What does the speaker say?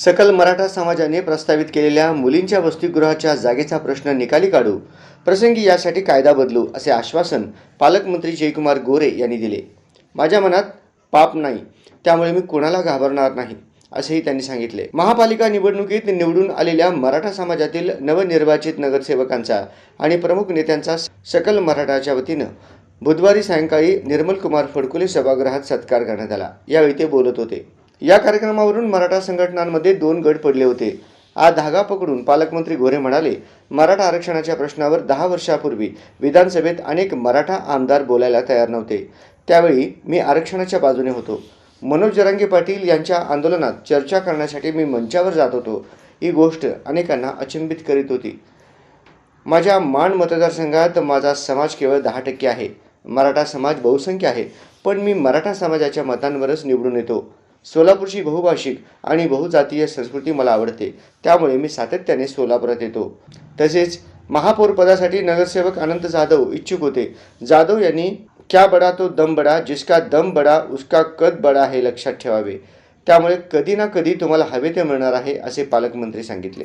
सकल मराठा समाजाने प्रस्तावित केलेल्या मुलींच्या वसतिगृहाच्या जागेचा प्रश्न निकाली काढू, प्रसंगी यासाठी कायदा बदलू असे आश्वासन पालकमंत्री जयकुमार गोरे यांनी दिले. माझ्या मनात पाप नाही, त्यामुळे मी कोणाला घाबरणार नाही असेही त्यांनी सांगितले. महापालिका निवडणुकीत निवडून आलेल्या मराठा समाजातील नवनिर्वाचित नगरसेवकांचा आणि प्रमुख नेत्यांचा सकल मराठाच्या वतीनं बुधवारी सायंकाळी निर्मलकुमार फडकुले सभागृहात सत्कार करण्यात आला. यावेळी ते बोलत होते. या कार्यक्रमावरून मराठा संघटनांमध्ये दोन गट पडले होते. आज धागा पकडून पालकमंत्री गोरे म्हणाले, मराठा आरक्षणाच्या प्रश्नावर 10 वर्षापूर्वी विधानसभेत अनेक मराठा आमदार बोलायला तयार नव्हते. त्यावेळी मी आरक्षणाच्या बाजूने होतो. मनोज जरांगे पाटील यांच्या आंदोलनात चर्चा करण्यासाठी मी मंचावर जात होतो. ही गोष्ट अनेकांना अचंबित करीत होती. माझ्या माण मतदारसंघात माझा समाज केवळ 10% आहे. मराठा समाज बहुसंख्य आहे, पण मी मराठा समाजाच्या मतांवरच निवडून येतो. सोलापूरची बहुभाषिक आणि बहुजातीय संस्कृती मला आवडते, त्यामुळे मी सातत्याने सोलापुरात येतो. तसेच महापौरपदासाठी नगरसेवक अनंत जाधव इच्छुक होते. जाधव यांनी क्या बडा तो दम बडा, जिसका दम बडा उसका कद बडा हे लक्षात ठेवावे. त्यामुळे कधी ना कधी तुम्हाला हवे ते मिळणार आहे असे पालकमंत्री सांगितले.